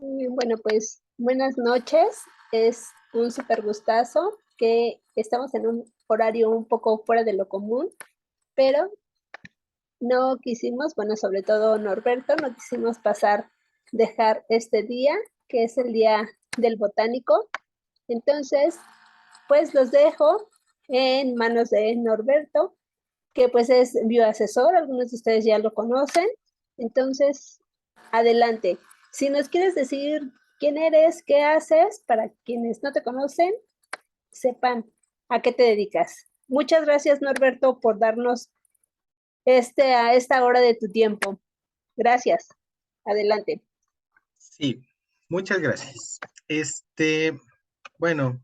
Bueno, pues buenas noches. Es un súper gustazo que estamos en un horario un poco fuera de lo común, pero no quisimos, bueno, sobre todo Norberto, no quisimos dejar este día, que es el Día del Botánico. Entonces, pues los dejo en manos de Norberto, que pues es bioasesor, algunos de ustedes ya lo conocen. Entonces, adelante. Si nos quieres decir quién eres, qué haces, para quienes no te conocen, sepan a qué te dedicas. Muchas gracias, Norberto, por darnos a esta hora de tu tiempo. Gracias. Adelante. Sí, muchas gracias. Bueno,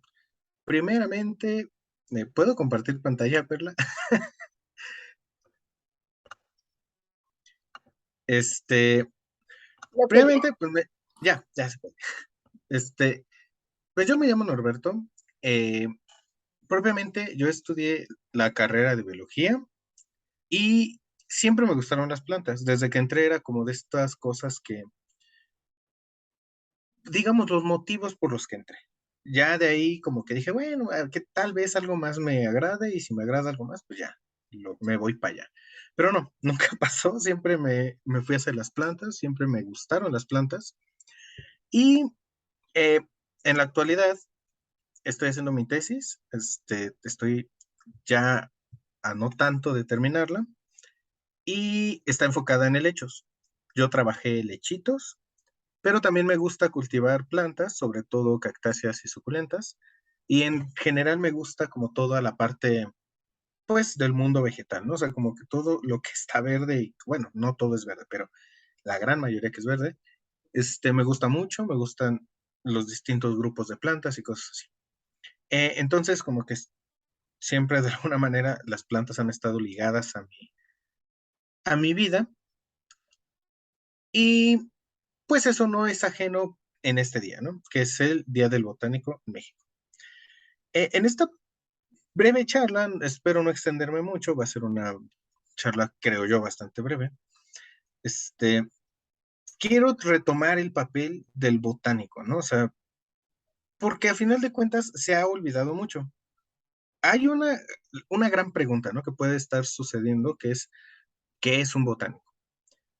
primeramente, ¿me puedo compartir pantalla, Perla? Este, Lo que Primeramente, pues ya se puede. Este, pues yo me llamo Norberto. eh, Propiamente, yo estudié la carrera de biología y siempre me gustaron las plantas. Desde que entré era como de estas cosas que, digamos, los motivos por los que entré. Ya de ahí como que dije, bueno, que tal vez algo más me agrade y si me agrada algo más, pues ya, me voy para allá. Pero no, nunca pasó, siempre me fui a hacer las plantas, siempre me gustaron las plantas y eh, en la actualidad estoy haciendo mi tesis, estoy ya a no tanto de terminarla y está enfocada en helechos. Yo trabajé lechitos, pero también me gusta cultivar plantas, sobre todo cactáceas y suculentas, y en general me gusta como toda la parte, pues, del mundo vegetal, ¿no? O sea, como que todo lo que está verde, y bueno, no todo es verde, pero la gran mayoría que es verde, me gusta mucho, me gustan los distintos grupos de plantas y cosas así. Entonces, como que siempre de alguna manera las plantas han estado ligadas a mi vida y pues eso no es ajeno en este día, ¿no? Que es el Día del Botánico en México. En esta breve charla, espero no extenderme mucho, va a ser una charla, creo yo, bastante breve. Este, Quiero retomar el papel del botánico, ¿no? O sea, porque a final de cuentas se ha olvidado mucho. Hay una gran pregunta, ¿no? Que puede estar sucediendo, que es, ¿qué es un botánico?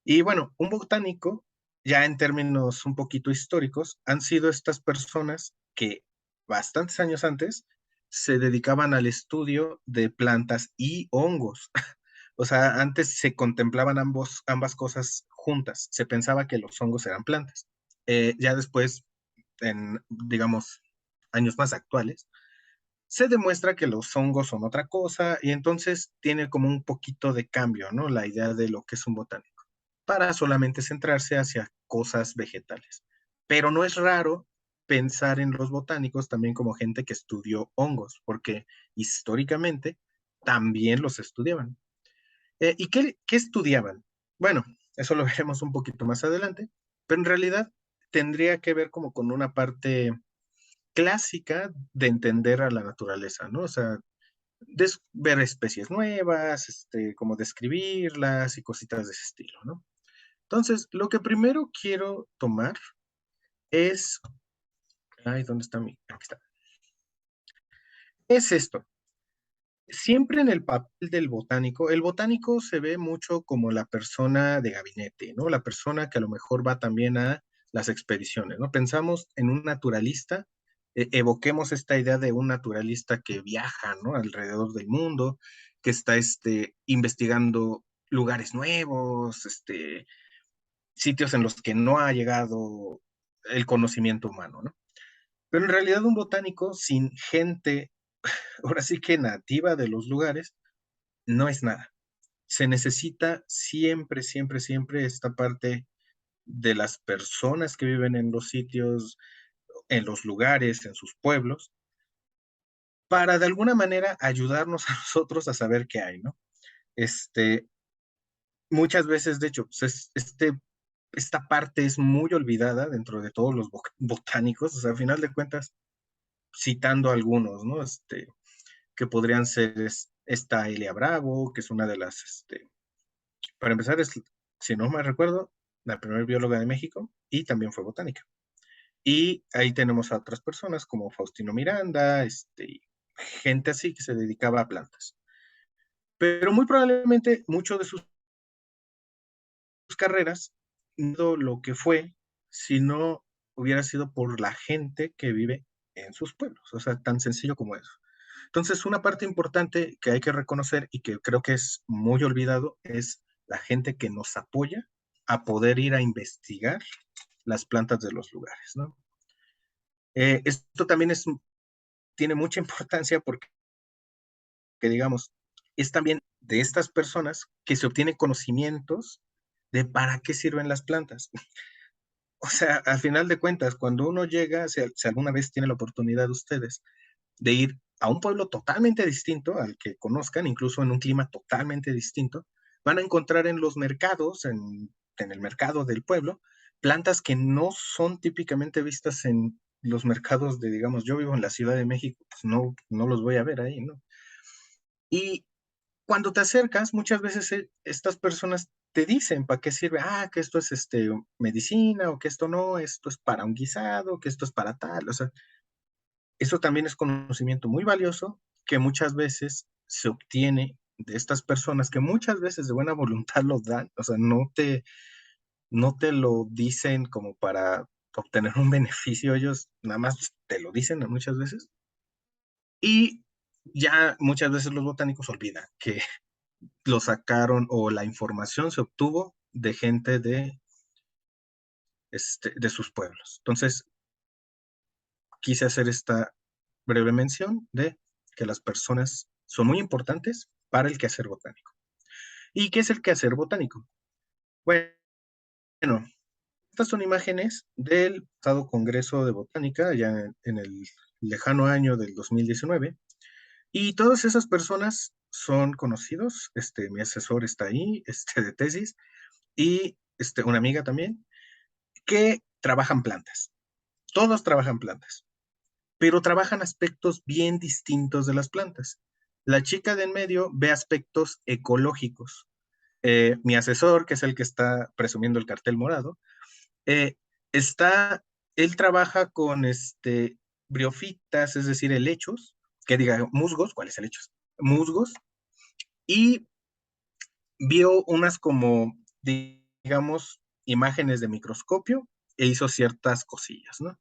Y bueno, un botánico, ya en términos un poquito históricos, han sido estas personas que bastantes años antes se dedicaban al estudio de plantas y hongos. O sea, antes se contemplaban ambas cosas juntas. Se pensaba que los hongos eran plantas. Ya después, en, digamos, años más actuales, se demuestra que los hongos son otra cosa y entonces tiene como un poquito de cambio, ¿no? La idea de lo que es un botánico, para solamente centrarse hacia cosas vegetales. Pero no es raro pensar en los botánicos también como gente que estudió hongos, porque históricamente también los estudiaban. ¿Y qué estudiaban? Bueno, eso lo veremos un poquito más adelante, pero en realidad tendría que ver como con una parte clásica de entender a la naturaleza, ¿no? O sea, ver especies nuevas, como describirlas y cositas de ese estilo, ¿no? Entonces, lo que primero quiero tomar es, ay, ¿dónde está aquí está. Es esto. Siempre en el papel del botánico, el botánico se ve mucho como la persona de gabinete, ¿no? La persona que a lo mejor va también a las expediciones, ¿no? Pensamos en un naturalista, evoquemos esta idea de un naturalista que viaja, ¿no? Alrededor del mundo, que está, investigando lugares nuevos, sitios en los que no ha llegado el conocimiento humano, ¿no? Pero en realidad un botánico sin gente, ahora sí que nativa de los lugares, no es nada. Se necesita siempre, siempre, siempre esta parte de las personas que viven en los sitios, en los lugares, en sus pueblos, para de alguna manera ayudarnos a nosotros a saber qué hay, ¿no? Este, Muchas veces, de hecho, pues esta parte es muy olvidada dentro de todos los botánicos, o sea, al final de cuentas, citando algunos, ¿no? Que podrían ser esta Elia Bravo, que es una de las, para empezar, si no me recuerdo, la primera bióloga de México y también fue botánica. Y ahí tenemos a otras personas como Faustino Miranda, gente así que se dedicaba a plantas. Pero muy probablemente mucho de sus carreras no lo que fue si no hubiera sido por la gente que vive en sus pueblos, o sea, tan sencillo como eso. Entonces, una parte importante que hay que reconocer y que creo que es muy olvidado es la gente que nos apoya a poder ir a investigar las plantas de los lugares, ¿no? Esto también tiene mucha importancia porque, digamos, es también de estas personas que se obtienen conocimientos de para qué sirven las plantas. O sea, al final de cuentas, cuando uno llega, si alguna vez tiene la oportunidad de ustedes de ir a un pueblo totalmente distinto al que conozcan, incluso en un clima totalmente distinto, van a encontrar en los mercados, en el mercado del pueblo, plantas que no son típicamente vistas en los mercados de, digamos, yo vivo en la Ciudad de México, pues no los voy a ver ahí, ¿no? Y cuando te acercas, muchas veces estas personas te dicen para qué sirve, que esto es medicina, o que esto no, esto es para un guisado, que esto es para tal, o sea, eso también es conocimiento muy valioso que muchas veces se obtiene de estas personas que muchas veces de buena voluntad lo dan, o sea, no te lo dicen como para obtener un beneficio, ellos nada más te lo dicen muchas veces. Y ya muchas veces los botánicos olvidan que lo sacaron o la información se obtuvo de gente de sus pueblos. Entonces, quise hacer esta breve mención de que las personas son muy importantes para el quehacer botánico. ¿Y qué es el quehacer botánico? Bueno, estas son imágenes del pasado Congreso de Botánica, ya en el lejano año del 2019, y todas esas personas son conocidos, mi asesor está ahí, de tesis, y una amiga también, que trabajan plantas. Todos trabajan plantas, pero trabajan aspectos bien distintos de las plantas. La chica de en medio ve aspectos ecológicos. Mi asesor, que es el que está presumiendo el cartel morado, eh, está, él trabaja con briofitas, es decir, helechos, que diga musgos, ¿cuáles helechos? Musgos, y vio unas como, digamos, imágenes de microscopio e hizo ciertas cosillas, ¿no?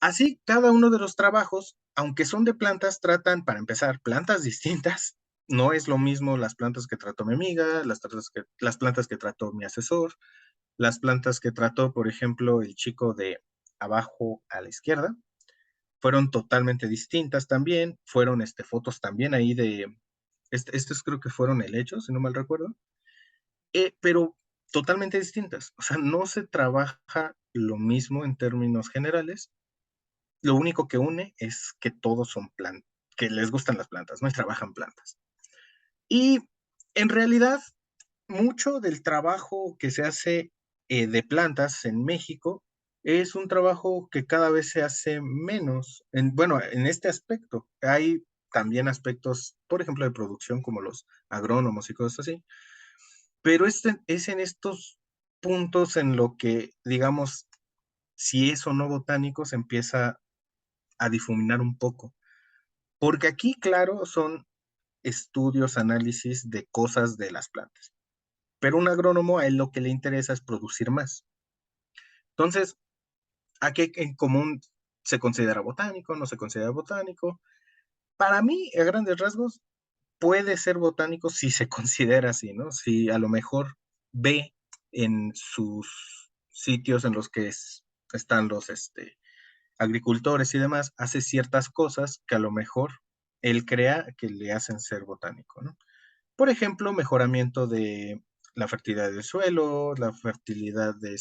Así, cada uno de los trabajos, aunque son de plantas, tratan, para empezar, plantas distintas. No es lo mismo las plantas que trató mi amiga, las plantas que trató mi asesor, las plantas que trató, por ejemplo, el chico de abajo a la izquierda. Fueron totalmente distintas también. Fueron fotos también ahí de, estos creo que fueron helechos, si no mal recuerdo, pero totalmente distintas. O sea, no se trabaja lo mismo en términos generales, lo único que une es que todos son plantas, que les gustan las plantas, ¿no? Y trabajan plantas. Y en realidad, mucho del trabajo que se hace de plantas en México es un trabajo que cada vez se hace menos. Bueno, en este aspecto, hay también aspectos, por ejemplo, de producción como los agrónomos y cosas así, pero es en estos puntos en lo que, digamos, si es o no botánico, se empieza a difuminar un poco. Porque aquí, claro, son estudios, análisis de cosas de las plantas. Pero un agrónomo a él lo que le interesa es producir más. Entonces, aquí en común se considera botánico, no se considera botánico. Para mí, a grandes rasgos, puede ser botánico si se considera así, ¿no? Si a lo mejor ve en sus sitios en los que están los agricultores y demás, hace ciertas cosas que a lo mejor él crea que le hacen ser botánico, ¿no? Por ejemplo, mejoramiento de la fertilidad del suelo, la fertilidad de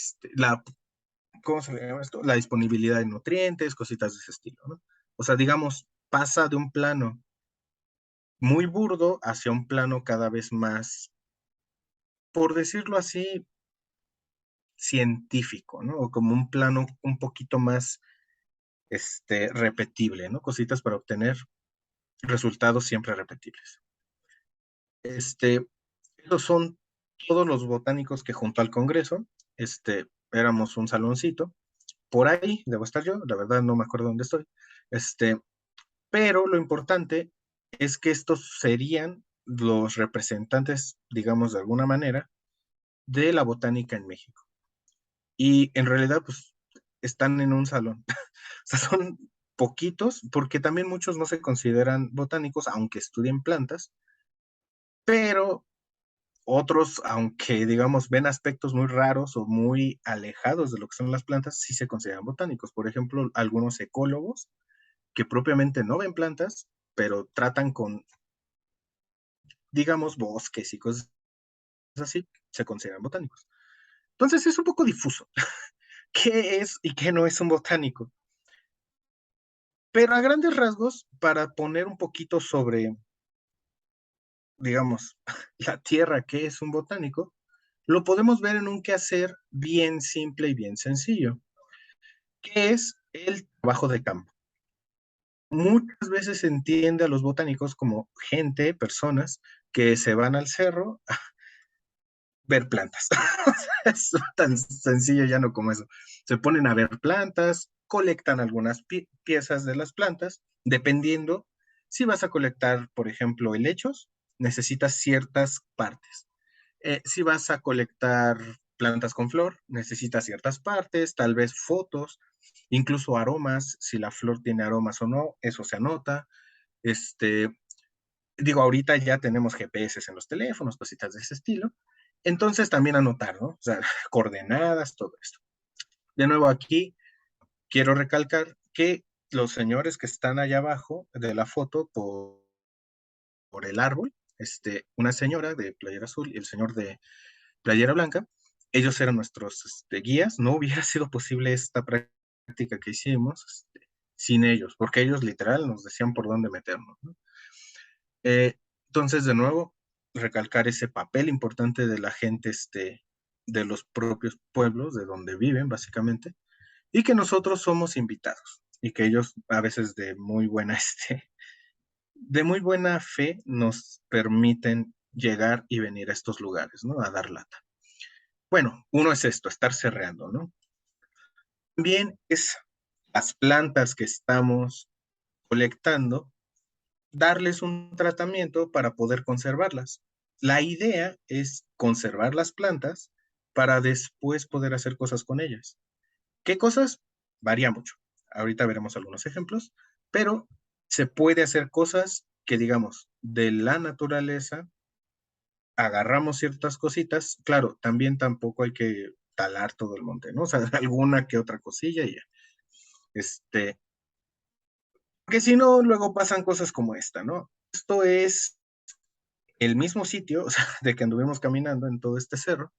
¿cómo se le llama esto? La disponibilidad de nutrientes, cositas de ese estilo, ¿no? O sea, digamos, pasa de un plano muy burdo hacia un plano cada vez más, por decirlo así, científico, ¿no? O como un plano un poquito más, repetible, ¿no? Cositas para obtener resultados siempre repetibles. Estos son todos los botánicos que junto al Congreso, éramos un saloncito, por ahí debo estar yo, la verdad no me acuerdo dónde estoy, pero lo importante es que estos serían los representantes, digamos de alguna manera, de la botánica en México. Y en realidad, pues, están en un salón. O sea, son poquitos, porque también muchos no se consideran botánicos, aunque estudien plantas, pero otros, aunque digamos ven aspectos muy raros o muy alejados de lo que son las plantas, sí se consideran botánicos. Por ejemplo, algunos ecólogos que propiamente no ven plantas, pero tratan con, digamos, bosques y cosas así, se consideran botánicos. Entonces es un poco difuso qué es y qué no es un botánico. Pero a grandes rasgos, para poner un poquito sobre, digamos, la tierra que es un botánico, lo podemos ver en un quehacer bien simple y bien sencillo, que es el trabajo de campo. Muchas veces se entiende a los botánicos como gente, personas que se van al cerro a ver plantas. Es tan sencillo ya no como eso. Se ponen a ver plantas, colectan algunas piezas de las plantas, dependiendo si vas a colectar, por ejemplo, helechos, necesitas ciertas partes. Si vas a colectar plantas con flor, necesitas ciertas partes, tal vez fotos, incluso aromas, si la flor tiene aromas o no, eso se anota. Este, digo, ahorita ya tenemos GPS en los teléfonos, cositas de ese estilo. Entonces también anotar, ¿no? O sea, coordenadas, todo esto. De nuevo aquí, quiero recalcar que los señores que están allá abajo de la foto por el árbol, una señora de playera azul y el señor de playera blanca, ellos eran nuestros guías. No hubiera sido posible esta práctica que hicimos sin ellos, porque ellos literal nos decían por dónde meternos, ¿no? Entonces, de nuevo, recalcar ese papel importante de la gente, de los propios pueblos, de donde viven, básicamente, y que nosotros somos invitados, y que ellos a veces de muy buena, de muy buena fe nos permiten llegar y venir a estos lugares, ¿no? A dar lata. Bueno, uno es esto, estar cerreando, ¿no? También es las plantas que estamos colectando, darles un tratamiento para poder conservarlas. La idea es conservar las plantas para después poder hacer cosas con ellas. ¿Qué cosas? Varía mucho. Ahorita veremos algunos ejemplos, pero se puede hacer cosas que, digamos, de la naturaleza, agarramos ciertas cositas. Claro, también tampoco hay que talar todo el monte, ¿no? O sea, alguna que otra cosilla y ya. Este, porque si no, luego pasan cosas como esta, ¿no? Esto es el mismo sitio, o sea, de que anduvimos caminando en todo este cerro,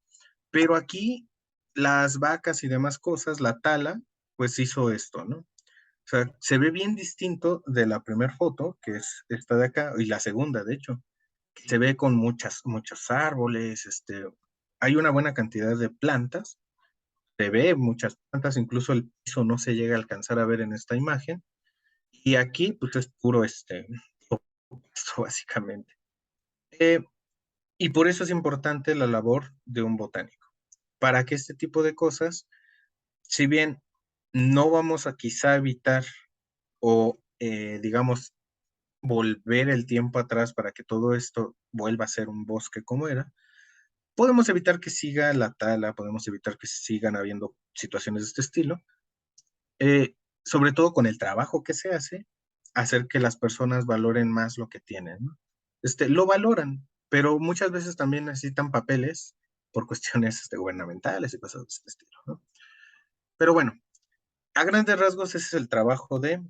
pero aquí las vacas y demás cosas, la tala, pues hizo esto, ¿no? O sea, se ve bien distinto de la primera foto, que es esta de acá, y la segunda, de hecho, que se ve con muchos árboles, hay una buena cantidad de plantas, se ve muchas plantas, incluso el piso no se llega a alcanzar a ver en esta imagen, y aquí, pues es puro, esto básicamente. Eh, Y por eso es importante la labor de un botánico, para que este tipo de cosas, si bien no vamos a quizá evitar o, digamos, volver el tiempo atrás para que todo esto vuelva a ser un bosque como era, podemos evitar que siga la tala, podemos evitar que sigan habiendo situaciones de este estilo, eh, sobre todo con el trabajo que se hace, hacer que las personas valoren más lo que tienen, ¿no? Lo valoran, pero muchas veces también necesitan papeles por cuestiones gubernamentales y cosas de este estilo, ¿no? Pero bueno, a grandes rasgos ese es el trabajo de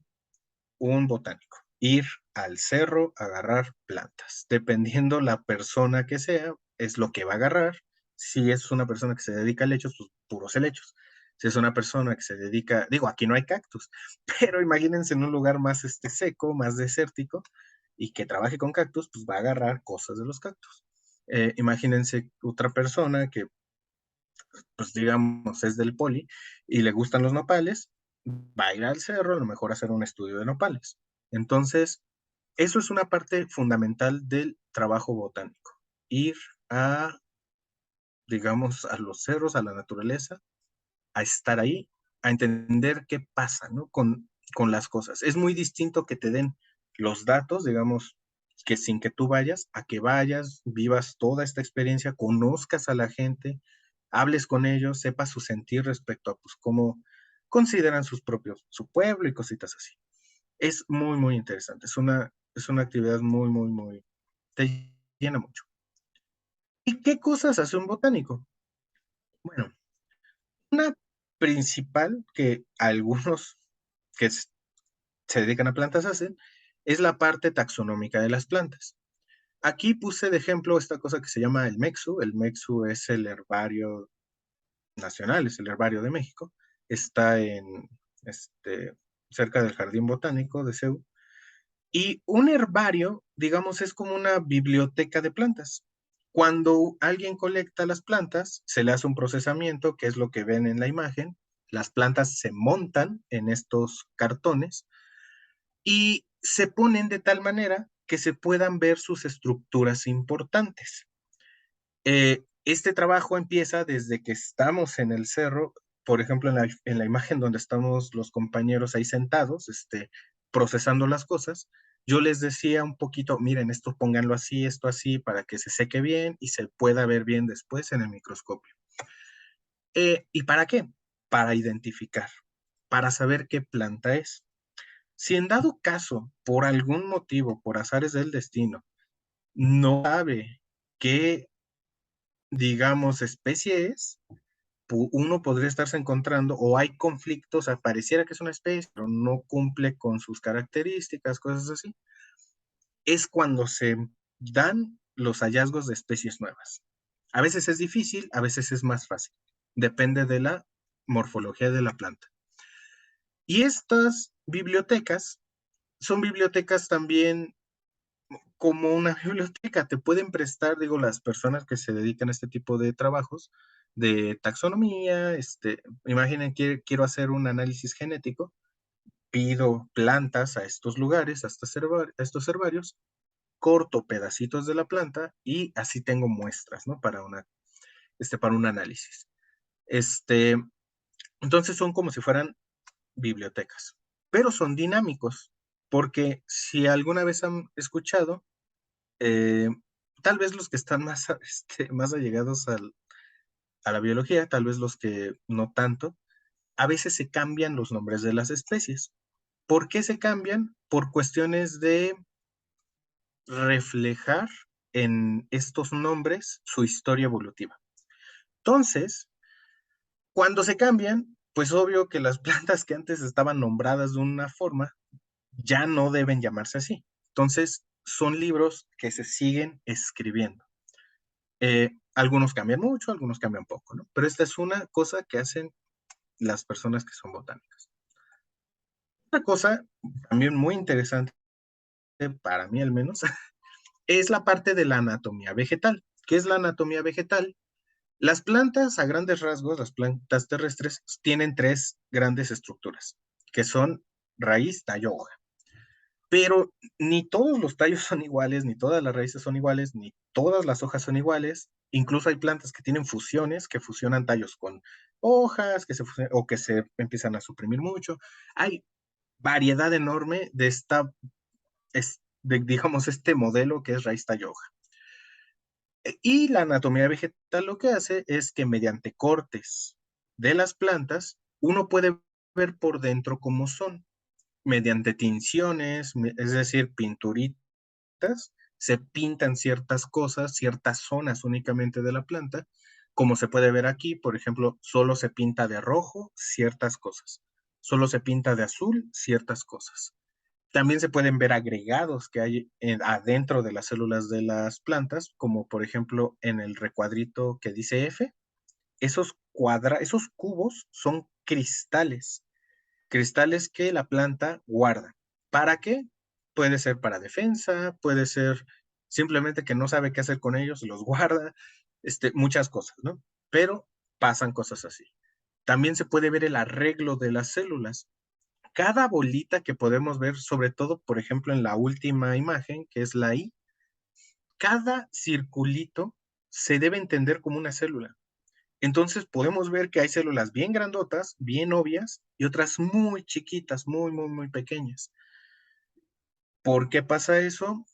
un botánico, ir al cerro a agarrar plantas. Dependiendo la persona que sea, es lo que va a agarrar. Si es una persona que se dedica a helechos, pues puros helechos. Si es una persona que se dedica, digo, aquí no hay cactus, pero imagínense en un lugar más seco, más desértico, y que trabaje con cactus, pues va a agarrar cosas de los cactus. Imagínense otra persona que, pues digamos, es del poli y le gustan los nopales, va a ir al cerro, a lo mejor a hacer un estudio de nopales. Entonces, eso es una parte fundamental del trabajo botánico. Ir a, digamos, a los cerros, a la naturaleza, a estar ahí a entender qué pasa, ¿no? Con las cosas. Es muy distinto que te den los datos, digamos, que sin que tú vayas, a que vayas, vivas toda esta experiencia, conozcas a la gente, hables con ellos, sepas su sentir respecto a pues cómo consideran su pueblo y cositas así. Es muy, muy interesante. Es una actividad muy, muy, muy, te llena mucho. ¿Y qué cosas hace un botánico? Bueno, una principal que algunos que se dedican a plantas hacen es la parte taxonómica de las plantas. Aquí puse de ejemplo esta cosa que se llama el MEXU. El MEXU es el herbario nacional, es el herbario de México. Está este, cerca del Jardín Botánico de CEU. Y un herbario, digamos, es como una biblioteca de plantas. Cuando alguien colecta las plantas, se le hace un procesamiento, que es lo que ven en la imagen. Las plantas se montan en estos cartones y se ponen de tal manera que se puedan ver sus estructuras importantes. Este trabajo empieza desde que estamos en el cerro, por ejemplo, en la imagen donde estamos los compañeros ahí sentados, procesando las cosas. Yo les decía un poquito, miren, esto pónganlo así, esto así, para que se seque bien y se pueda ver bien después en el microscopio. ¿Y para qué? Para identificar, para saber qué planta es. Si en dado caso, por algún motivo, por azares del destino, no sabe qué, digamos, especie es, uno podría estarse encontrando o hay conflictos, o sea, pareciera que es una especie, pero no cumple con sus características, cosas así. Es cuando se dan los hallazgos de especies nuevas. A veces es difícil, a veces es más fácil. Depende de la morfología de la planta. Y estas bibliotecas son bibliotecas también como una biblioteca. Te pueden prestar, digo, las personas que se dedican a este tipo de trabajos de taxonomía, imaginen que quiero hacer un análisis genético, pido plantas a estos lugares, a estos herbarios, corto pedacitos de la planta y así tengo muestras, ¿no? Para un análisis. Este, entonces son como si fueran bibliotecas, pero son dinámicos, porque si alguna vez han escuchado, eh, tal vez los que están más, más allegados a la biología, tal vez los que no tanto, a veces se cambian los nombres de las especies. ¿Por qué se cambian? Por cuestiones de reflejar en estos nombres su historia evolutiva. Entonces, cuando se cambian, pues obvio que las plantas que antes estaban nombradas de una forma ya no deben llamarse así. Entonces, son libros que se siguen escribiendo. Algunos cambian mucho, algunos cambian poco, ¿no? Pero esta es una cosa que hacen las personas que son botánicas. Una cosa también muy interesante, para mí al menos, es la parte de la anatomía vegetal. ¿Qué es la anatomía vegetal? Las plantas, a grandes rasgos, las plantas terrestres, tienen tres grandes estructuras, que son raíz, tallo, hoja. Pero ni todos los tallos son iguales, ni todas las raíces son iguales, ni todas las hojas son iguales. Incluso hay plantas que tienen fusiones, que fusionan tallos con hojas, o que se empiezan a suprimir mucho. Hay variedad enorme de digamos, este modelo que es raíz tallo hoja. Y la anatomía vegetal lo que hace es que mediante cortes de las plantas, uno puede ver por dentro cómo son, mediante tinciones, es decir, pinturitas, se pintan ciertas cosas, ciertas zonas únicamente de la planta, como se puede ver aquí, por ejemplo, solo se pinta de rojo ciertas cosas, solo se pinta de azul ciertas cosas. También se pueden ver agregados que hay adentro de las células de las plantas, como por ejemplo en el recuadrito que dice F. Esos cubos son cristales que la planta guarda. ¿Para qué? Puede ser para defensa, puede ser simplemente que no sabe qué hacer con ellos, los guarda, muchas cosas, ¿no? Pero pasan cosas así. También se puede ver el arreglo de las células. Cada bolita que podemos ver, sobre todo, por ejemplo, en la última imagen, que es la I, cada circulito se debe entender como una célula. Entonces podemos ver que hay células bien grandotas, bien obvias, y otras muy chiquitas, muy, muy, muy pequeñas. ¿Por qué pasa eso?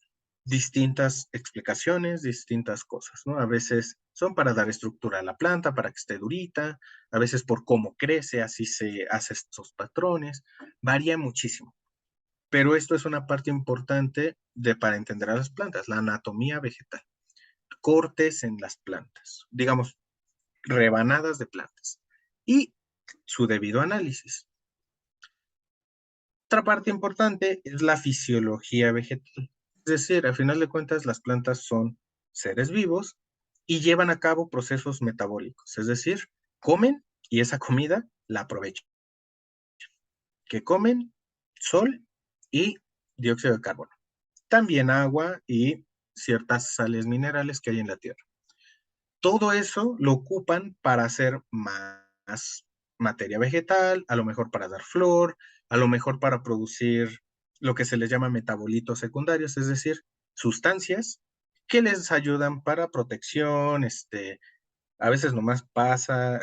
Distintas explicaciones, distintas cosas, ¿no? A veces son para dar estructura a la planta, para que esté durita, a veces por cómo crece, así se hace estos patrones, varía muchísimo. Pero esto es una parte importante para entender a las plantas, la anatomía vegetal, cortes en las plantas, digamos, rebanadas de plantas y su debido análisis. Otra parte importante es la fisiología vegetal. Es decir, al final de cuentas, las plantas son seres vivos y llevan a cabo procesos metabólicos. Es decir, comen y esa comida la aprovechan. Que comen sol y dióxido de carbono. También agua y ciertas sales minerales que hay en la tierra. Todo eso lo ocupan para hacer más materia vegetal, a lo mejor para dar flor, a lo mejor para producir lo que se les llama metabolitos secundarios, es decir, sustancias que les ayudan para protección, a veces nomás pasa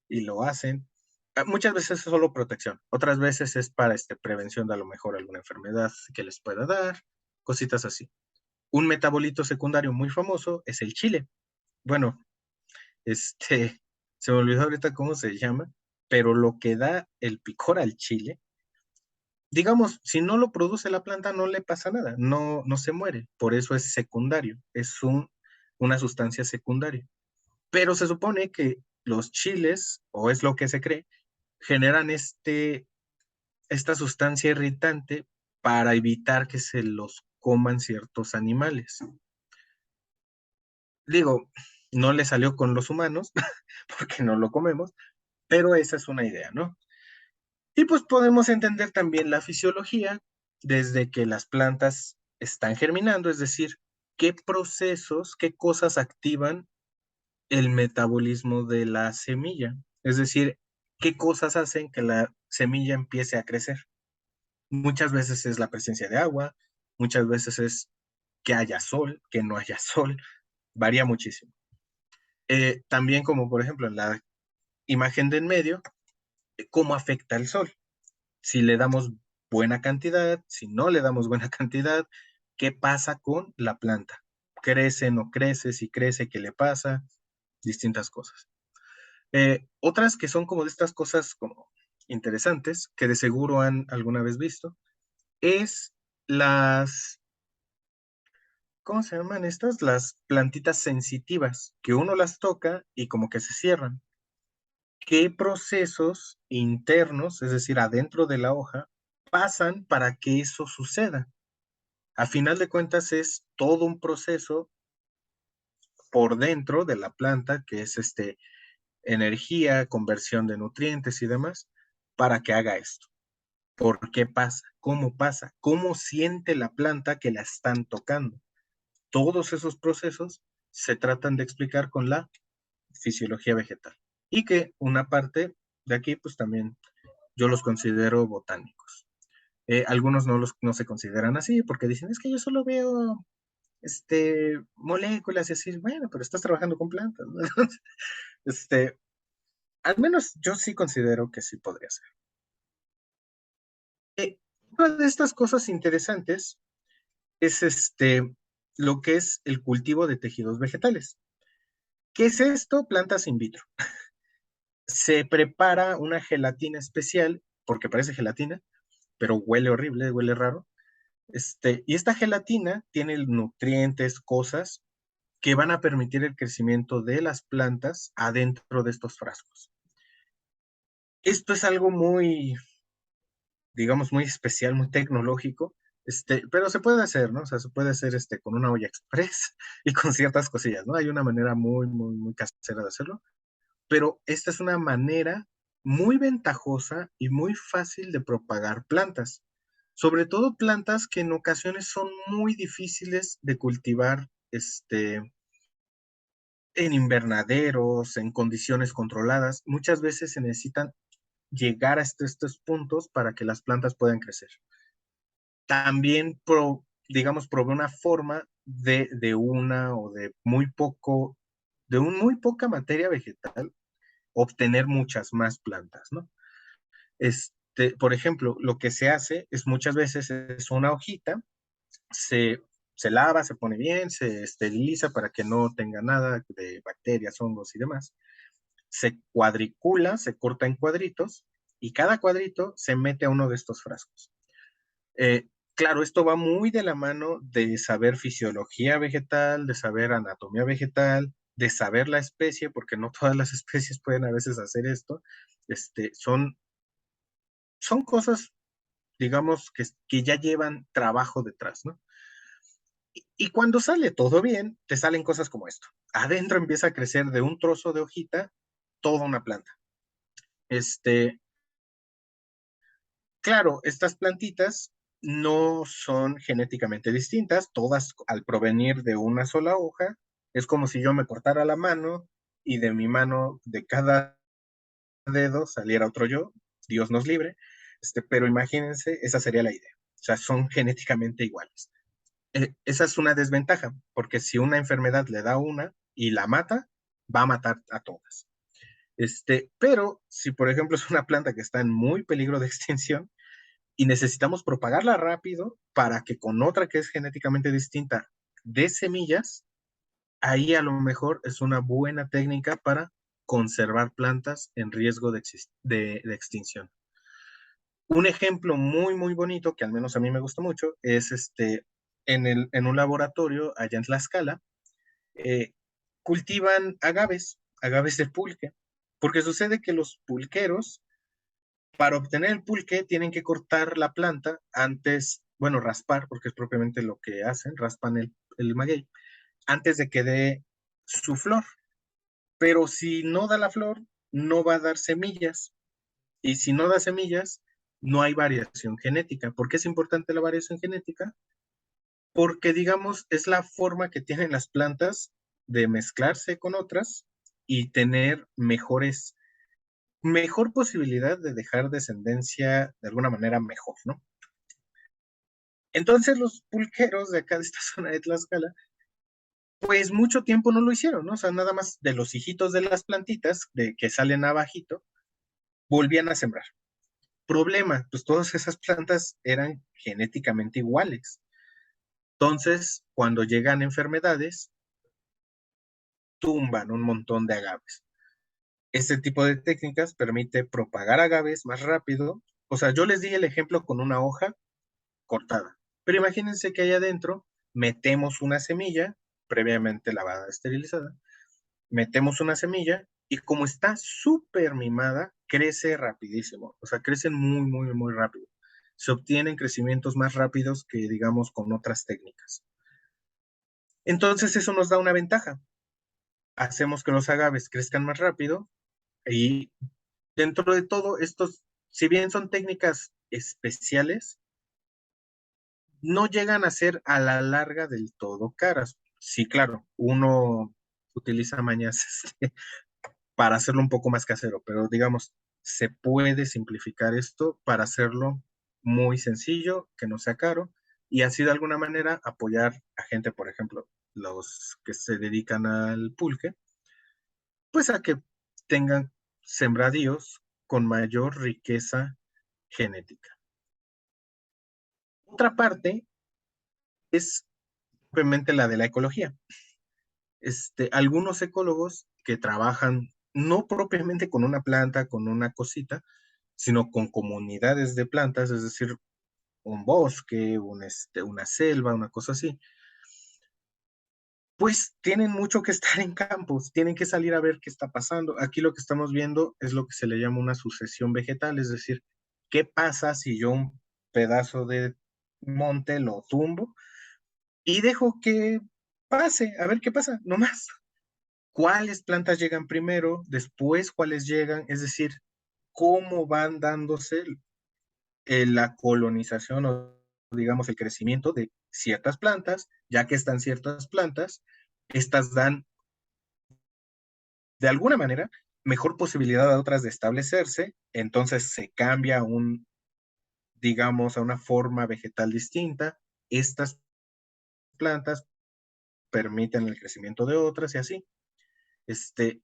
y lo hacen. Muchas veces es solo protección, otras veces es para prevención de a lo mejor alguna enfermedad que les pueda dar, cositas así. Un metabolito secundario muy famoso es el chile. Bueno, se me olvidó ahorita cómo se llama, pero lo que da el picor al chile, digamos, si no lo produce la planta no le pasa nada, no, no se muere, por eso es secundario, es una sustancia secundaria. Pero se supone que los chiles, o es lo que se cree, generan esta sustancia irritante para evitar que se los coman ciertos animales. Digo, no le salió con los humanos, porque no lo comemos, pero esa es una idea, ¿no? Y pues podemos entender también la fisiología desde que las plantas están germinando, es decir, qué procesos, qué cosas activan el metabolismo de la semilla, es decir, qué cosas hacen que la semilla empiece a crecer. Muchas veces es la presencia de agua, muchas veces es que haya sol, que no haya sol, varía muchísimo. También como por ejemplo en la imagen de en medio, cómo afecta el sol. Si le damos buena cantidad, si no le damos buena cantidad, ¿qué pasa con la planta? ¿Crece, no crece? Si crece, ¿qué le pasa? Distintas cosas. Otras que son como de estas cosas como interesantes, que de seguro han alguna vez visto, es las, ¿cómo se llaman estas? Las plantitas sensitivas, que uno las toca y como que se cierran. ¿Qué procesos internos, es decir, adentro de la hoja, pasan para que eso suceda? A final de cuentas es todo un proceso por dentro de la planta, que es energía, conversión de nutrientes y demás, para que haga esto. ¿Por qué pasa? ¿Cómo pasa? ¿Cómo siente la planta que la están tocando? Todos esos procesos se tratan de explicar con la fisiología vegetal. Y que una parte de aquí, pues también yo los considero botánicos. Algunos no se consideran así porque dicen, es que yo solo veo moléculas y así, bueno, pero estás trabajando con plantas, ¿no? Este, al menos yo sí considero que sí podría ser. Una de estas cosas interesantes es lo que es el cultivo de tejidos vegetales. ¿Qué es esto? Plantas in vitro. Se prepara una gelatina especial, porque parece gelatina, pero huele horrible, huele raro. Y esta gelatina tiene nutrientes, cosas que van a permitir el crecimiento de las plantas adentro de estos frascos. Esto es algo muy, digamos, muy especial, muy tecnológico, pero se puede hacer, ¿no? O sea, se puede hacer con una olla express y con ciertas cosillas, ¿no? Hay una manera muy, muy, muy casera de hacerlo, pero esta es una manera muy ventajosa y muy fácil de propagar plantas, sobre todo plantas que en ocasiones son muy difíciles de cultivar, en invernaderos, en condiciones controladas. Muchas veces se necesitan llegar a estos puntos para que las plantas puedan crecer. También, digamos, provee una forma de una o de muy poco, de un muy poca materia vegetal obtener muchas más plantas, ¿no? Por ejemplo, lo que se hace es muchas veces es una hojita, se, se lava, se pone bien, se esteriliza para que no tenga nada de bacterias, hongos y demás. Se cuadricula, se corta en cuadritos y cada cuadrito se mete a uno de estos frascos. Claro, esto va muy de la mano de saber fisiología vegetal, de saber anatomía vegetal, de saber la especie, porque no todas las especies pueden a veces hacer esto. Son cosas, digamos, que ya llevan trabajo detrás, ¿no? Y cuando sale todo bien, te salen cosas como esto. Adentro empieza a crecer de un trozo de hojita toda una planta. Claro, estas plantitas no son genéticamente distintas, todas al provenir de una sola hoja. Es como si yo me cortara la mano y de mi mano, de cada dedo, saliera otro yo, Dios nos libre. Pero imagínense, esa sería la idea. O sea, son genéticamente iguales. Esa es una desventaja, porque si una enfermedad le da una y la mata, va a matar a todas. Pero si, por ejemplo, es una planta que está en muy peligro de extinción, y necesitamos propagarla rápido para que con otra que es genéticamente distinta dé semillas, ahí a lo mejor es una buena técnica para conservar plantas en riesgo de extinción. Un ejemplo muy, muy bonito, que al menos a mí me gusta mucho, es en un laboratorio allá en Tlaxcala, eh, cultivan agaves de pulque, porque sucede que los pulqueros para obtener el pulque tienen que cortar la planta antes, bueno, raspar, porque es propiamente lo que hacen, raspan el maguey, antes de que dé su flor. Pero si no da la flor, no va a dar semillas. Y si no da semillas, no hay variación genética. ¿Por qué es importante la variación genética? Porque, digamos, es la forma que tienen las plantas de mezclarse con otras y tener mejor posibilidad de dejar descendencia de alguna manera mejor, ¿no? Entonces los pulqueros de acá de esta zona de Tlaxcala, pues mucho tiempo no lo hicieron, ¿no? O sea, nada más de los hijitos de las plantitas de que salen abajito, volvían a sembrar. Problema, pues todas esas plantas eran genéticamente iguales. Entonces, cuando llegan enfermedades, tumban un montón de agaves. Este tipo de técnicas permite propagar agaves más rápido. O sea, yo les di el ejemplo con una hoja cortada. Pero imagínense que ahí adentro metemos una semilla, previamente lavada, esterilizada, metemos una semilla y como está súper mimada, crece rapidísimo. O sea, crecen muy, muy, muy rápido. Se obtienen crecimientos más rápidos que, digamos, con otras técnicas. Entonces, eso nos da una ventaja. Hacemos que los agaves crezcan más rápido y dentro de todo, estos, si bien son técnicas especiales, no llegan a ser a la larga del todo caras. Sí, claro, uno utiliza mañas para hacerlo un poco más casero, pero digamos, se puede simplificar esto para hacerlo muy sencillo, que no sea caro, y así de alguna manera apoyar a gente, por ejemplo, los que se dedican al pulque, pues a que tengan sembradíos con mayor riqueza genética. Otra parte es simplemente la de la ecología. Algunos ecólogos que trabajan no propiamente con una planta, con una cosita, sino con comunidades de plantas, es decir, un bosque, una selva, una cosa así, pues tienen mucho que estar en campos, tienen que salir a ver qué está pasando. Aquí lo que estamos viendo es lo que se le llama una sucesión vegetal, es decir, ¿qué pasa si yo un pedazo de monte lo tumbo y dejo que pase, a ver qué pasa, nomás? ¿Cuáles plantas llegan primero? Después, ¿cuáles llegan? Es decir, cómo van dándose la colonización o, digamos, el crecimiento de ciertas plantas, ya que están ciertas plantas, estas dan, de alguna manera, mejor posibilidad a otras de establecerse, entonces se cambia digamos, a una forma vegetal distinta, estas plantas permiten el crecimiento de otras y así. Este,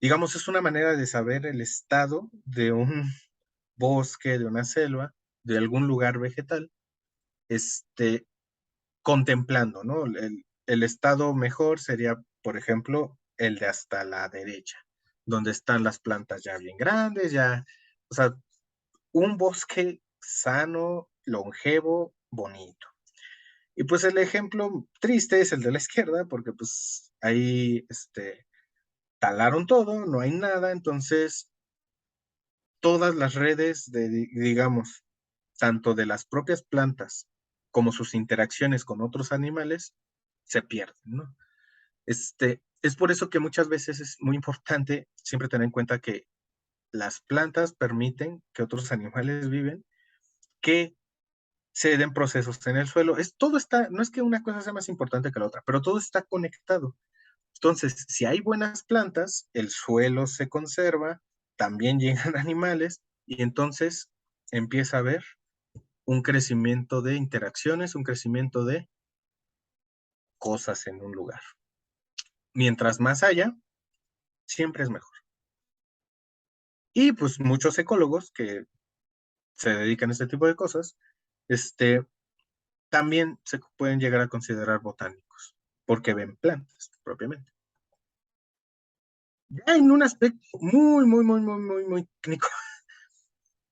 digamos, es una manera de saber el estado de un bosque, de una selva, de algún lugar vegetal, este, contemplando, ¿no? El estado mejor sería, por ejemplo, el de hasta la derecha, donde están las plantas ya bien grandes, ya, o sea, un bosque sano, longevo, bonito. Y pues el ejemplo triste es el de la izquierda, porque pues ahí talaron todo, no hay nada, entonces todas las redes de, digamos, tanto de las propias plantas como sus interacciones con otros animales se pierden, ¿no? Es por eso que muchas veces es muy importante siempre tener en cuenta que las plantas permiten que otros animales viven, que se den procesos en el suelo. Todo está, no es que una cosa sea más importante que la otra, pero todo está conectado. Entonces, si hay buenas plantas, el suelo se conserva, también llegan animales y entonces empieza a haber un crecimiento de interacciones, un crecimiento de cosas en un lugar. Mientras más haya, siempre es mejor. Y pues muchos ecólogos que se dedican a este tipo de cosas, también se pueden llegar a considerar botánicos, porque ven plantas propiamente. Ya en un aspecto muy técnico,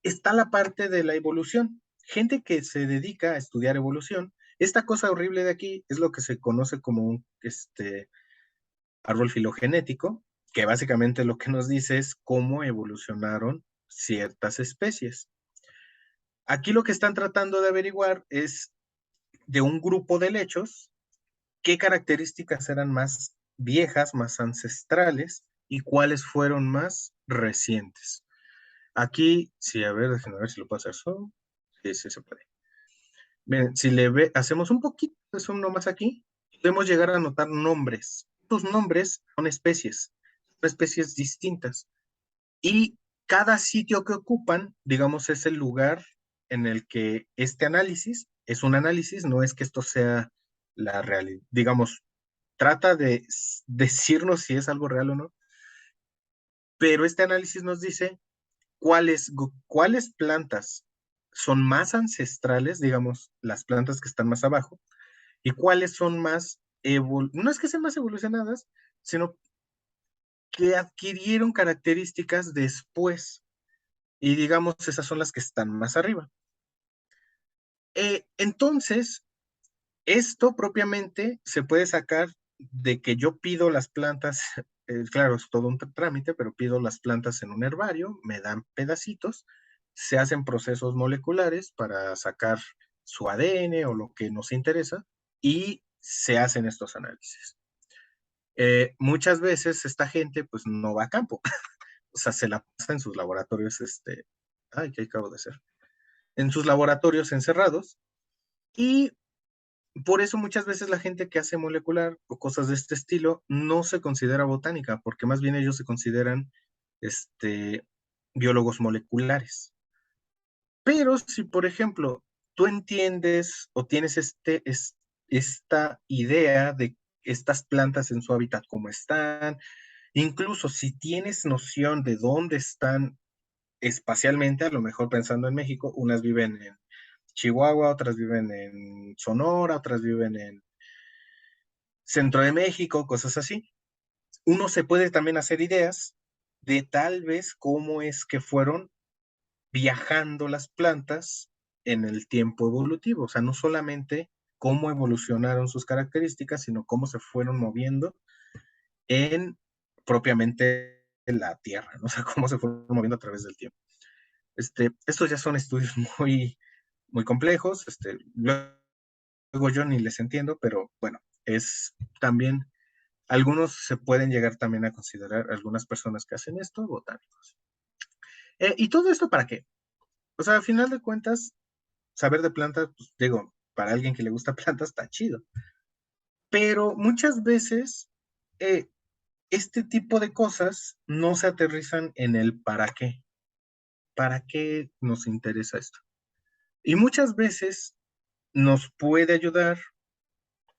está la parte de la evolución. Gente que se dedica a estudiar evolución, esta cosa horrible de aquí es lo que se conoce como un árbol filogenético, que básicamente lo que nos dice es cómo evolucionaron ciertas especies. Aquí lo que están tratando de averiguar es de un grupo de lechos qué características eran más viejas, más ancestrales y cuáles fueron más recientes. Aquí, sí, a ver, déjenme ver si lo puedo hacer solo. Sí, sí se puede. Bien, si hacemos un poquito de zoom nomás aquí, podemos llegar a notar nombres. Estos nombres son especies distintas. Y cada sitio que ocupan, digamos, es el lugar en el que este análisis es un análisis, no es que esto sea la realidad, digamos, trata de decirnos si es algo real o no, pero este análisis nos dice cuáles plantas son más ancestrales, digamos, las plantas que están más abajo, y cuáles son más, no es que sean más evolucionadas, sino que adquirieron características después, y digamos, esas son las que están más arriba. Entonces, esto propiamente se puede sacar de que yo pido las plantas, claro, es todo un trámite, pero pido las plantas en un herbario, me dan pedacitos, se hacen procesos moleculares para sacar su ADN o lo que nos interesa y se hacen estos análisis. Muchas veces esta gente pues no va a campo, o sea, se la pasa en sus laboratorios, ay, ¿qué acabo de hacer? En sus laboratorios encerrados y por eso muchas veces la gente que hace molecular o cosas de este estilo no se considera botánica, porque más bien ellos se consideran biólogos moleculares. Pero si, por ejemplo, tú entiendes o tienes esta idea de estas plantas en su hábitat como están, incluso si tienes noción de dónde están espacialmente, a lo mejor pensando en México, unas viven en Chihuahua, otras viven en Sonora, otras viven en Centro de México, cosas así. Uno se puede también hacer ideas de tal vez cómo es que fueron viajando las plantas en el tiempo evolutivo, o sea, no solamente cómo evolucionaron sus características, sino cómo se fueron moviendo en propiamente la Tierra, ¿no? O sea, cómo se fueron moviendo a través del tiempo. Estos ya son estudios muy complejos, luego yo ni les entiendo, pero bueno, es también, algunos se pueden llegar también a considerar, algunas personas que hacen esto, botánicos. ¿Y todo esto para qué? O sea, al final de cuentas, saber de plantas, pues digo, para alguien que le gusta plantas está chido, pero muchas veces eh, este tipo de cosas no se aterrizan en el para qué nos interesa esto. Y muchas veces nos puede ayudar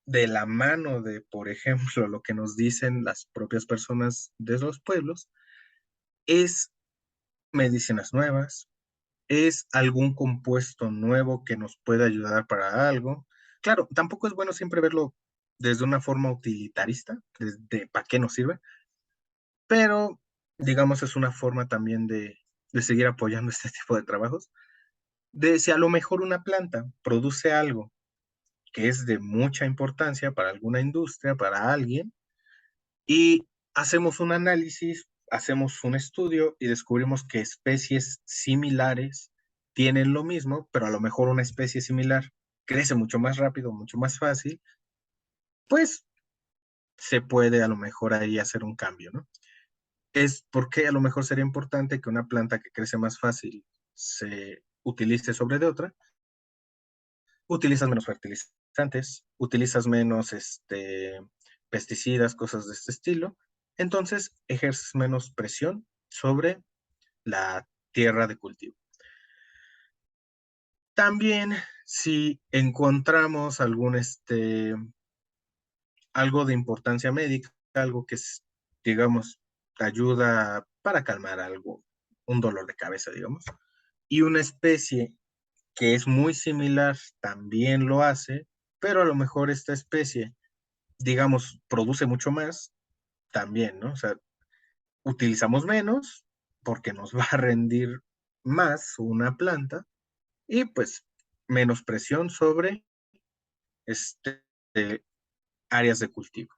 de la mano de, por ejemplo, lo que nos dicen las propias personas de los pueblos, es medicinas nuevas, es algún compuesto nuevo que nos pueda ayudar para algo. Claro, tampoco es bueno siempre verlo desde una forma utilitarista, desde para qué nos sirve, pero digamos es una forma también de seguir apoyando este tipo de trabajos, de si a lo mejor una planta produce algo que es de mucha importancia para alguna industria, para alguien, y hacemos un análisis, hacemos un estudio y descubrimos que especies similares tienen lo mismo, pero a lo mejor una especie similar crece mucho más rápido, mucho más fácil, pues se puede a lo mejor ahí hacer un cambio, ¿no? Es porque a lo mejor sería importante que una planta que crece más fácil se utilice sobre de otra, utilizas menos fertilizantes, utilizas menos pesticidas, cosas de este estilo, entonces ejerces menos presión sobre la tierra de cultivo. También si encontramos algo de importancia médica, algo que es, digamos, ayuda para calmar algo, un dolor de cabeza, digamos, y una especie que es muy similar también lo hace, pero a lo mejor esta especie, digamos, produce mucho más también, ¿no? O sea, utilizamos menos porque nos va a rendir más una planta y pues menos presión sobre este, áreas de cultivo.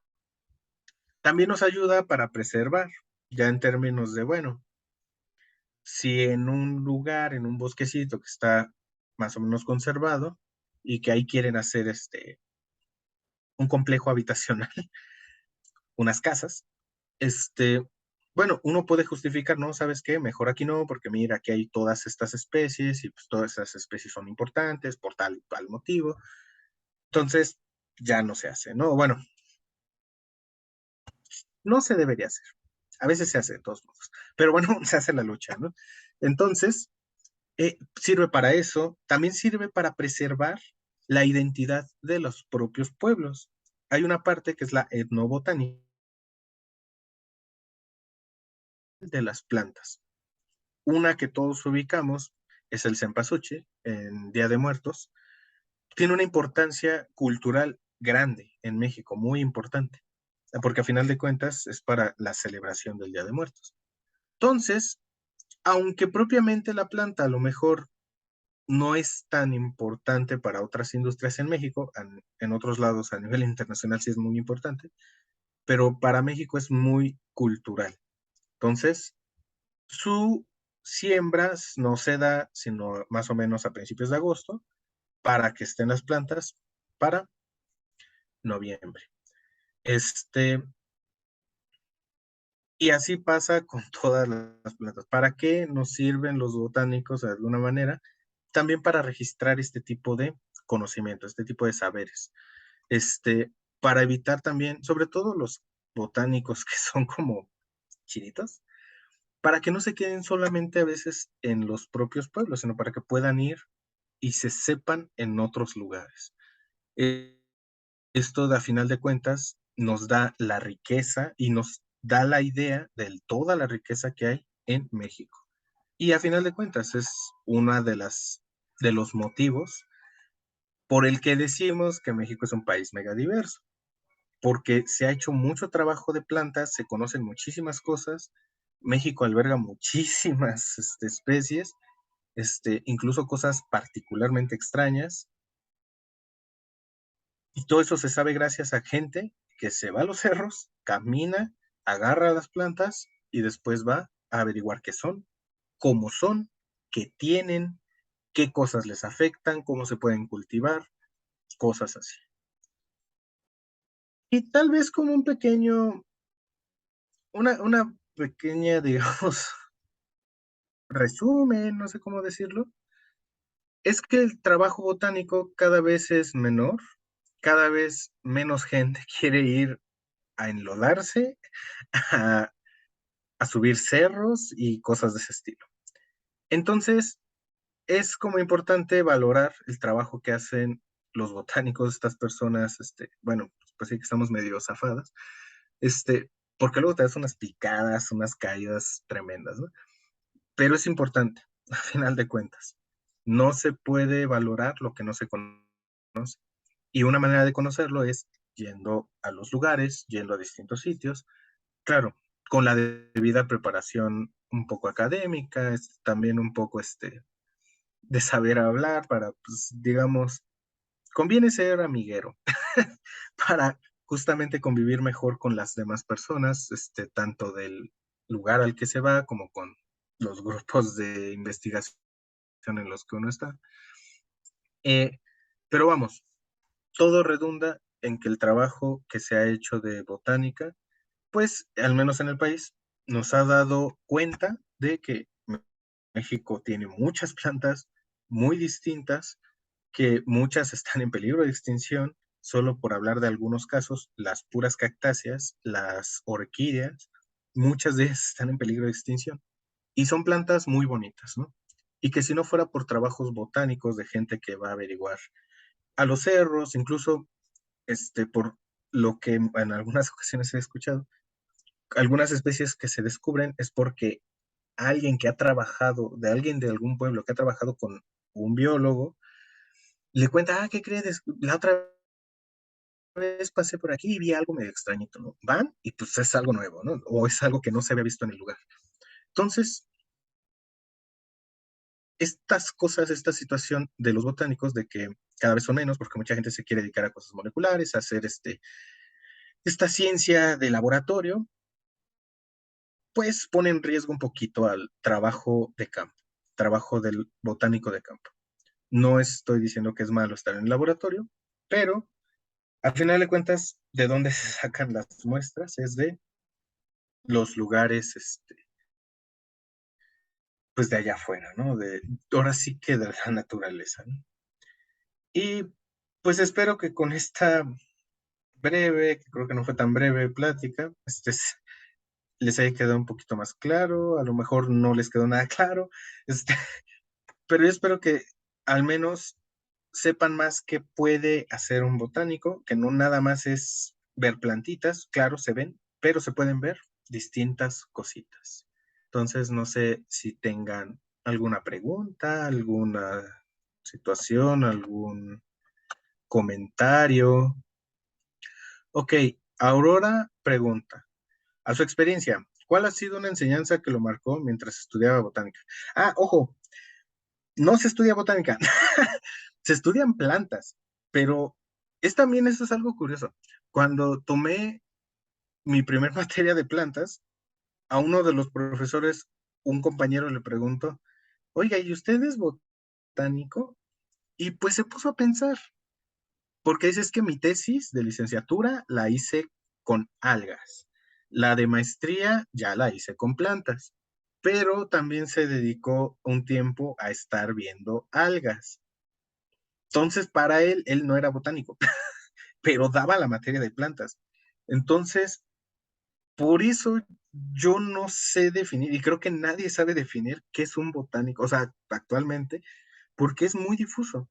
También nos ayuda para preservar, ya en términos de, bueno, si en un lugar, en un bosquecito que está más o menos conservado y que ahí quieren hacer un complejo habitacional, unas casas, bueno, uno puede justificar, ¿no? ¿Sabes qué? Mejor aquí no, porque mira, aquí hay todas estas especies y pues todas esas especies son importantes por tal y tal motivo. Entonces, ya no se hace, ¿no? Bueno, no se debería hacer. A veces se hace de todos modos, pero bueno, se hace la lucha, ¿no? Entonces, sirve para eso, también sirve para preservar la identidad de los propios pueblos. Hay una parte que es la etnobotánica de las plantas. Una que todos ubicamos es el cempasúchil en Día de Muertos. Tiene una importancia cultural grande en México, muy importante, porque a final de cuentas es para la celebración del Día de Muertos. Entonces, aunque propiamente la planta a lo mejor no es tan importante para otras industrias en México, en otros lados a nivel internacional sí es muy importante, pero para México es muy cultural. Entonces, su siembra no se da sino más o menos a principios de agosto para que estén las plantas para noviembre. Este, y así pasa con todas las plantas. ¿Para qué nos sirven los botánicos de alguna manera? También para registrar este tipo de conocimiento, este tipo de saberes. Para evitar también, sobre todo los botánicos que son como chinitos, para que no se queden solamente a veces en los propios pueblos, sino para que puedan ir y se sepan en otros lugares. Eh, Esto, a final de cuentas, nos da la riqueza y nos da la idea de toda la riqueza que hay en México. Y a final de cuentas es una de los motivos por el que decimos que México es un país megadiverso, porque se ha hecho mucho trabajo de plantas, se conocen muchísimas cosas, México alberga muchísimas especies, incluso cosas particularmente extrañas, y todo eso se sabe gracias a gente que se va a los cerros, camina, agarra las plantas y después va a averiguar qué son, cómo son, qué tienen, qué cosas les afectan, cómo se pueden cultivar, cosas así. Y tal vez como una pequeña, digamos, resumen, no sé cómo decirlo, es que el trabajo botánico cada vez es menor, cada vez menos gente quiere ir a enlodarse, a, a subir cerros y cosas de ese estilo. Entonces, es como importante valorar el trabajo que hacen los botánicos, estas personas, bueno, pues sí que estamos medio zafadas, porque luego te das unas picadas, unas caídas tremendas, ¿no? Pero es importante, a final de cuentas. No se puede valorar lo que no se conoce. Y una manera de conocerlo es yendo a los lugares, yendo a distintos sitios, claro, con la debida preparación un poco académica, también un poco de saber hablar para, pues, digamos, conviene ser amiguero para justamente convivir mejor con las demás personas, tanto del lugar al que se va como con los grupos de investigación en los que uno está. Eh, pero vamos, todo redunda en que el trabajo que se ha hecho de botánica, pues al menos en el país, nos ha dado cuenta de que México tiene muchas plantas muy distintas, que muchas están en peligro de extinción, solo por hablar de algunos casos, las puras cactáceas, las orquídeas, muchas de ellas están en peligro de extinción. Y son plantas muy bonitas, ¿no? Y que si no fuera por trabajos botánicos de gente que va a averiguar a los cerros, incluso por lo que en algunas ocasiones he escuchado, algunas especies que se descubren es porque alguien que ha trabajado, de alguien de algún pueblo que ha trabajado con un biólogo, le cuenta, ¿qué crees? La otra vez pasé por aquí y vi algo medio extrañito, ¿no? Van y pues es algo nuevo, ¿no? O es algo que no se había visto en el lugar. Entonces, estas cosas, esta situación de los botánicos, de que cada vez son menos, porque mucha gente se quiere dedicar a cosas moleculares, a hacer esta ciencia de laboratorio, pues pone en riesgo un poquito al trabajo de campo, trabajo del botánico de campo. No estoy diciendo que es malo estar en el laboratorio, pero al final de cuentas, de dónde se sacan las muestras es de los lugares, pues de allá afuera, ¿no? Ahora sí que de la naturaleza, ¿no? Y pues espero que con esta breve, que creo que no fue tan breve plática, les haya quedado un poquito más claro, a lo mejor no les quedó nada claro, pero yo espero que al menos sepan más qué puede hacer un botánico, que no nada más es ver plantitas, claro, se ven, pero se pueden ver distintas cositas. Entonces, no sé si tengan alguna pregunta, alguna situación, algún comentario. Ok, Aurora pregunta, a su experiencia, ¿cuál ha sido una enseñanza que lo marcó mientras estudiaba botánica? Ojo, no se estudia botánica, se estudian plantas, pero también eso es algo curioso. Cuando tomé mi primer materia de plantas, a uno de los profesores, un compañero le preguntó, oiga, ¿y usted es botánico? Y pues se puso a pensar, porque dice, es que mi tesis de licenciatura la hice con algas, la de maestría ya la hice con plantas, pero también se dedicó un tiempo a estar viendo algas. Entonces, para él no era botánico, pero daba la materia de plantas. Entonces, por eso yo no sé definir, y creo que nadie sabe definir qué es un botánico, o sea, actualmente, porque es muy difuso.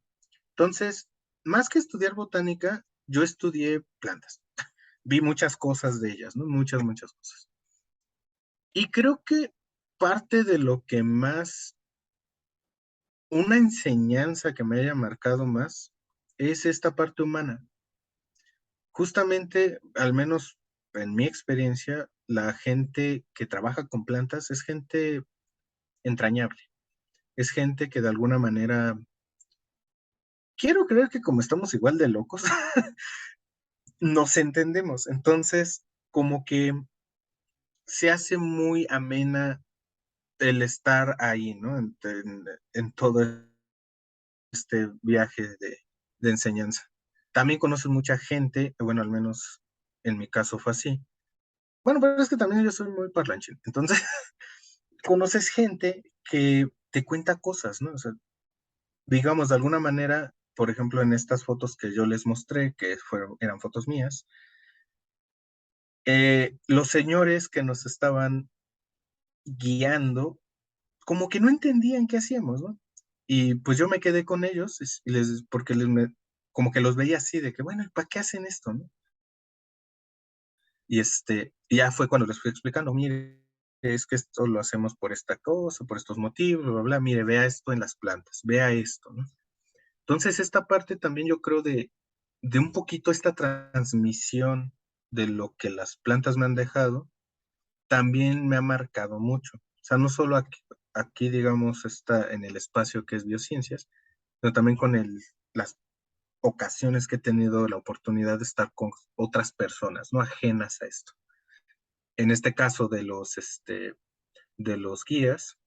Entonces, más que estudiar botánica, yo estudié plantas. Vi muchas cosas de ellas, ¿no? Muchas, muchas cosas. Y creo que parte de lo que más, una enseñanza que me haya marcado más, es esta parte humana. Justamente, al menos en mi experiencia, la gente que trabaja con plantas es gente entrañable, es gente que de alguna manera, quiero creer que como estamos igual de locos, nos entendemos. Entonces, como que se hace muy amena el estar ahí, ¿no? En todo este viaje de enseñanza. También conoces mucha gente, bueno, al menos en mi caso fue así. Bueno, pero es que también yo soy muy parlanchín. Entonces, conoces gente que te cuenta cosas, ¿no? O sea, digamos, de alguna manera, por ejemplo, en estas fotos que yo les mostré, que eran fotos mías, los señores que nos estaban guiando, como que no entendían qué hacíamos, ¿no? Y pues yo me quedé con ellos, porque como que los veía así, de que, bueno, ¿para qué hacen esto, no? Y ya fue cuando les fui explicando, mire, es que esto lo hacemos por esta cosa, por estos motivos, bla, bla, bla, mire, vea esto en las plantas, vea esto, ¿no? Entonces, esta parte también yo creo de un poquito esta transmisión de lo que las plantas me han dejado, también me ha marcado mucho. O sea, no solo aquí digamos, está en el espacio que es biociencias, sino también con las ocasiones que he tenido la oportunidad de estar con otras personas, no ajenas a esto. En este caso de los guías,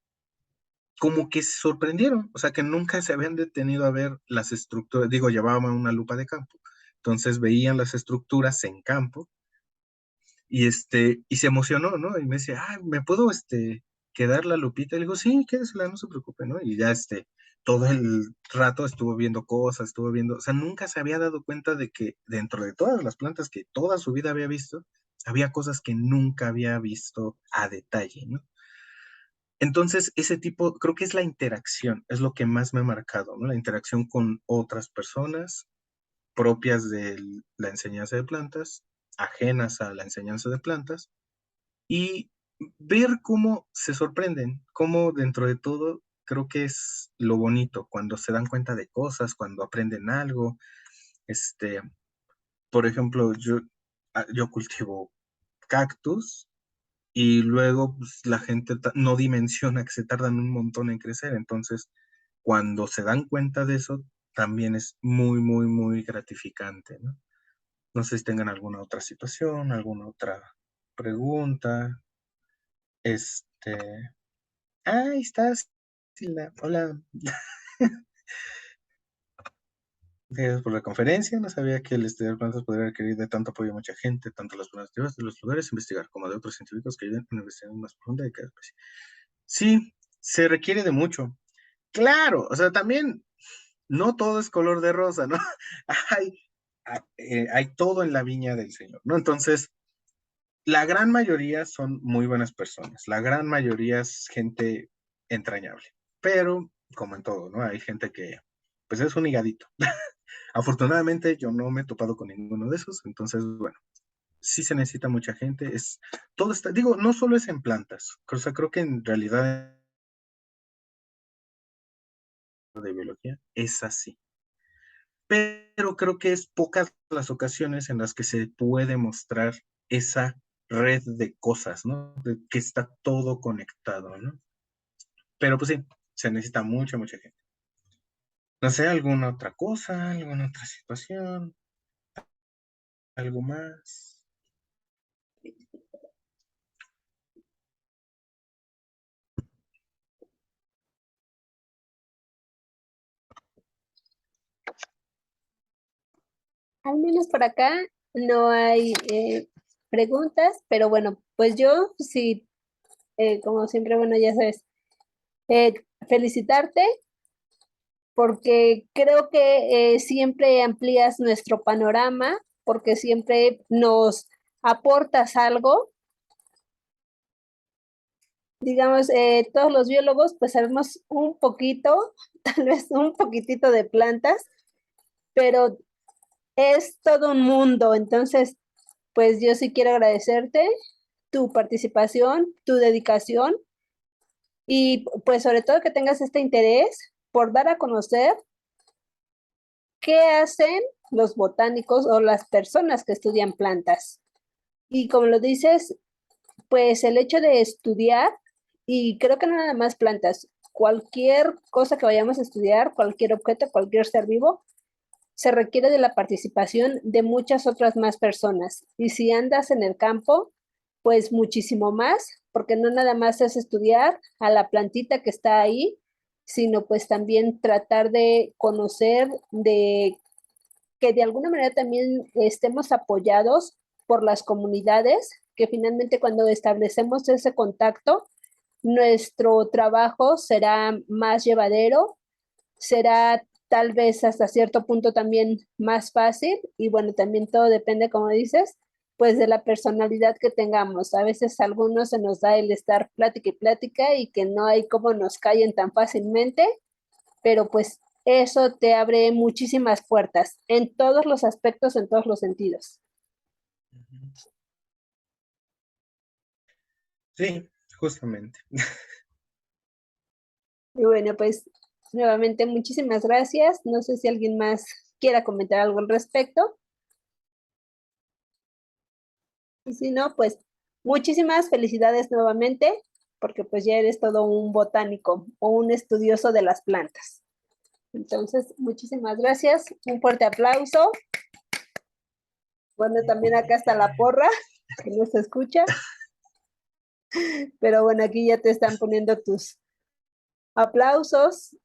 como que se sorprendieron, o sea, que nunca se habían detenido a ver las estructuras, digo, llevaban una lupa de campo, entonces veían las estructuras en campo y se emocionó, ¿no? Y me decía, ah, ¿me puedo, quedar la lupita? Y le digo, sí, quédesela, no se preocupe, ¿no? Y ya, todo el rato estuvo viendo cosas, estuvo viendo, o sea, nunca se había dado cuenta de que dentro de todas las plantas que toda su vida había visto, había cosas que nunca había visto a detalle, ¿no? Entonces, ese tipo, creo que es la interacción, es lo que más me ha marcado, ¿no? La interacción con otras personas propias de la enseñanza de plantas, ajenas a la enseñanza de plantas, y ver cómo se sorprenden, cómo dentro de todo creo que es lo bonito, cuando se dan cuenta de cosas, cuando aprenden algo. Este, por ejemplo, yo cultivo cactus y luego pues, la gente no dimensiona que se tardan un montón en crecer. Entonces, cuando se dan cuenta de eso, también es muy, muy, muy gratificante, ¿no? No sé si tengan alguna otra situación, alguna otra pregunta. Este, ahí estás, Silda. Hola. Gracias por la conferencia. No sabía que el estudiar plantas podría requerir de tanto apoyo a mucha gente, tanto las plantas de los lugares, investigar, como de otros científicos que ayuden a una investigación más profunda de cada especie. Sí, se requiere de mucho. Claro, o sea, también no todo es color de rosa, ¿no? Hay, hay todo en la viña del Señor, ¿no? Entonces, la gran mayoría son muy buenas personas, la gran mayoría es gente entrañable, pero como en todo, ¿no? Hay gente que, pues es un higadito. Afortunadamente yo no me he topado con ninguno de esos, entonces, bueno, sí se necesita mucha gente, todo está, digo, no solo es en plantas, o sea, creo que en realidad de biología es así. Pero creo que es pocas las ocasiones en las que se puede mostrar esa red de cosas, ¿no? De que está todo conectado, ¿no? Pero pues sí, se necesita mucha, mucha gente. No sé, alguna otra cosa, alguna otra situación, algo más. Al menos por acá no hay preguntas, pero bueno, pues yo sí, como siempre, bueno, ya sabes, eh, felicitarte porque creo que siempre amplías nuestro panorama, porque siempre nos aportas algo. Digamos, todos los biólogos pues sabemos un poquito, tal vez un poquitito de plantas, pero es todo un mundo. Entonces, pues yo sí quiero agradecerte tu participación, tu dedicación y pues sobre todo que tengas este interés por dar a conocer qué hacen los botánicos o las personas que estudian plantas. Y como lo dices, pues el hecho de estudiar, y creo que no nada más plantas, cualquier cosa que vayamos a estudiar, cualquier objeto, cualquier ser vivo, se requiere de la participación de muchas otras más personas. Y si andas en el campo, pues muchísimo más, porque no nada más es estudiar a la plantita que está ahí, sino pues también tratar de conocer, de que de alguna manera también estemos apoyados por las comunidades, que finalmente cuando establecemos ese contacto, nuestro trabajo será más llevadero, será tal vez hasta cierto punto también más fácil y bueno, también todo depende, como dices, pues de la personalidad que tengamos. A veces a algunos se nos da el estar plática y plática y que no hay cómo nos callen tan fácilmente, pero pues eso te abre muchísimas puertas en todos los aspectos, en todos los sentidos. Sí, justamente. Y bueno, pues nuevamente muchísimas gracias. No sé si alguien más quiera comentar algo al respecto. Y si no, pues muchísimas felicidades nuevamente, porque pues ya eres todo un botánico o un estudioso de las plantas. Entonces, muchísimas gracias. Un fuerte aplauso. Bueno, también acá está la porra, que no se escucha, pero bueno, aquí ya te están poniendo tus aplausos,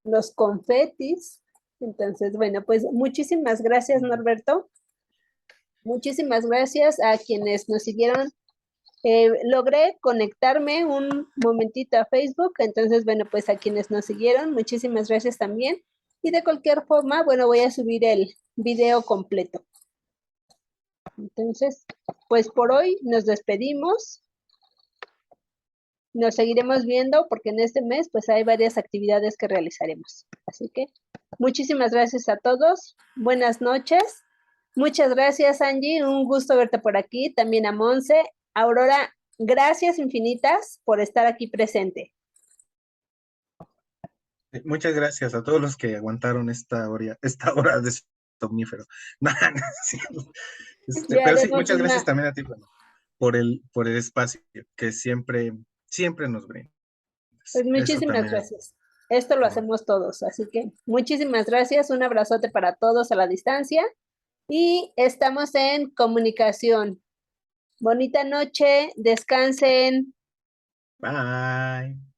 los confetis. Entonces, bueno, pues muchísimas gracias, Norberto. Muchísimas gracias a quienes nos siguieron. Logré conectarme un momentito a Facebook, entonces, bueno, pues a quienes nos siguieron, muchísimas gracias también. Y de cualquier forma, bueno, voy a subir el video completo. Entonces, pues por hoy nos despedimos. Nos seguiremos viendo porque en este mes pues hay varias actividades que realizaremos. Así que muchísimas gracias a todos. Buenas noches. Muchas gracias, Angie. Un gusto verte por aquí. También a Monse. Aurora, gracias infinitas por estar aquí presente. Muchas gracias a todos los que aguantaron esta hora de somnífero. No, no es cierto. Ya Pero sí, haremos muchas gracias una, también a ti, bueno, por el espacio que siempre nos brindas. pues Eso muchísimas también es gracias. Esto lo bueno. hacemos todos, así que muchísimas gracias. Un abrazote para todos a la distancia y estamos en comunicación. Bonita noche, descansen. Bye.